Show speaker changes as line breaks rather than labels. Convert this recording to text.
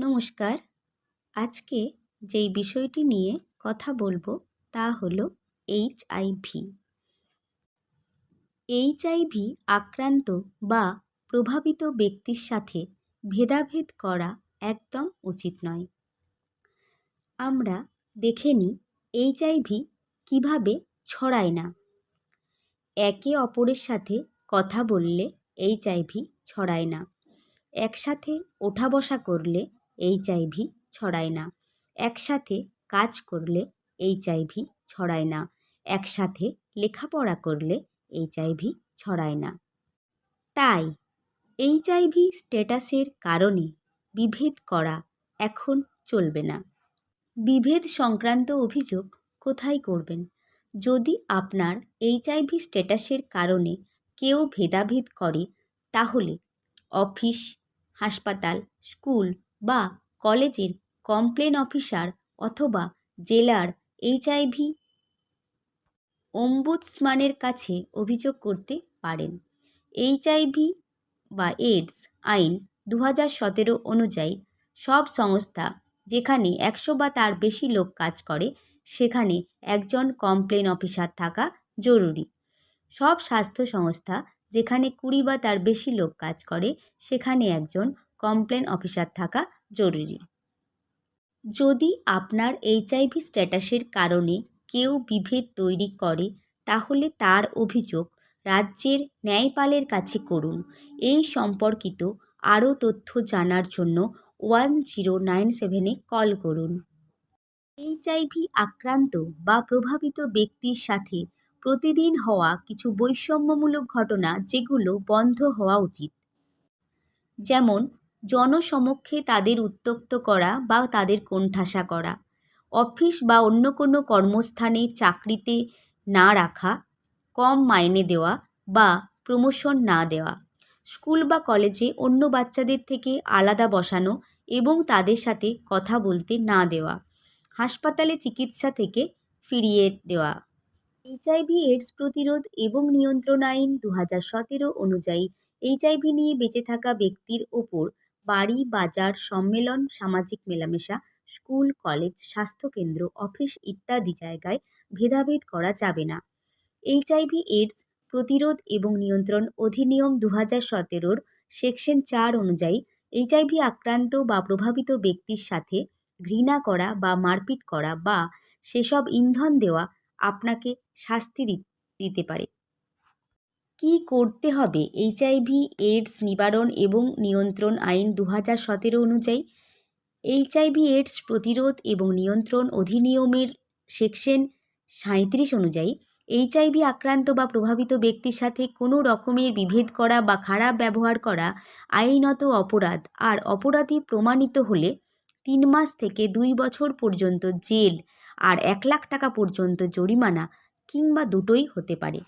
নমস্কার। আজকে যেই বিষয়টি নিয়ে কথা বলবো তা হলো এইচআইভি। এইচআইভি আক্রান্ত বা প্রভাবিত ব্যক্তির সাথে ভেদাভেদ করা একদম উচিত নয়। আমরা দেখে নিই এইচআইভি কীভাবে ছড়ায় না। একে অপরের সাথে কথা বললে এইচআইভি ছড়ায় না। একসাথে ওঠা বসা করলে এইচআইভি ছড়ায় না। একসাথে কাজ করলে এইচআইভি ছড়ায় না। একসাথে লেখাপড়া করলে এইচআইভি ছড়ায় না। তাই এইচআইভি স্ট্যাটাসের কারণে বিভেদ করা এখন চলবে না। বিভেদ সংক্রান্ত অভিযোগ কোথায় করবেন? যদি আপনার এইচআইভি স্ট্যাটাসের কারণে কেউ ভেদাভেদ করে তাহলে অফিস, হাসপাতাল, স্কুল বা কলেজের কমপ্লেন অফিসার অথবা জেলার এইচআইভি অম্বুডসম্যানের কাছে অভিযোগ করতে পারেন। এইচআইভি বা এইডস আইন 2017 অনুযায়ী সব সংস্থা যেখানে 100 বা তার বেশি লোক কাজ করে সেখানে একজন কমপ্লেন অফিসার থাকা জরুরি। সব স্বাস্থ্য সংস্থা যেখানে 20 বা তার বেশি লোক কাজ করে সেখানে একজন কমপ্লেন অফিসার থাকা জরুরি। যদি আপনার এইচআইভি স্ট্যাটাসের কারণে কেউ বিভেদ তৈরি করে তাহলে তার অভিযোগ রাজ্যের ন্যায়পালের কাছে করুন। এই সম্পর্কিত আরও তথ্য জানার জন্য 1097-এ কল করুন। এইচআইভি আক্রান্ত বা প্রভাবিত ব্যক্তির সাথে প্রতিদিন হওয়া কিছু বৈষম্যমূলক ঘটনা যেগুলো বন্ধ হওয়া উচিত, যেমন জনসমক্ষে তাদের উত্ত্যক্ত করা বা তাদের কোণঠাসা করা, অফিস বা অন্য কোনো কর্মস্থানে চাকরিতে না রাখা, কম মাইনে দেওয়া বা প্রমোশন না দেওয়া, স্কুল বা কলেজে অন্য বাচ্চাদের থেকে আলাদা বসানো এবং তাদের সাথে কথা বলতে না দেওয়া, হাসপাতালে চিকিৎসা থেকে ফিরিয়ে দেওয়া। এইচআইভি এইডস প্রতিরোধ এবং নিয়ন্ত্রণ আইন 2017 অনুযায়ী এইচআইভি নিয়ে বেঁচে থাকা ব্যক্তির ওপর বাড়ি, বাজার, সম্মেলন, সামাজিক মেলামেশা, স্কুল, কলেজ, স্বাস্থ্যকেন্দ্র, অফিস ইত্যাদি জায়গায় ভেদাভেদ করা যাবে না। এইচআইভি এইডস প্রতিরোধ এবং নিয়ন্ত্রণ অধিনিয়ম 2017 সেকশন 4 অনুযায়ী এইচআইভি আক্রান্ত বা প্রভাবিত ব্যক্তির সাথে ঘৃণা করা বা মারপিট করা বা সেসব ইন্ধন দেওয়া আপনাকে শাস্তি দিতে পারে। কী করতে হবে এইচআইভি এইডস নিবারণ এবং নিয়ন্ত্রণ আইন 2017 অনুযায়ী? এইচআইভি এইডস প্রতিরোধ এবং নিয়ন্ত্রণ অধিনিয়মের সেকশন 37 অনুযায়ী এইচআইভি আক্রান্ত বা প্রভাবিত ব্যক্তির সাথে কোনো রকমের বিভেদ করা বা খারাপ ব্যবহার করা আইনত অপরাধ, আর অপরাধী প্রমাণিত হলে 3 মাস থেকে 2 বছর পর্যন্ত জেল আর 1 লাখ টাকা পর্যন্ত জরিমানা কিংবা দুটোই হতে পারে।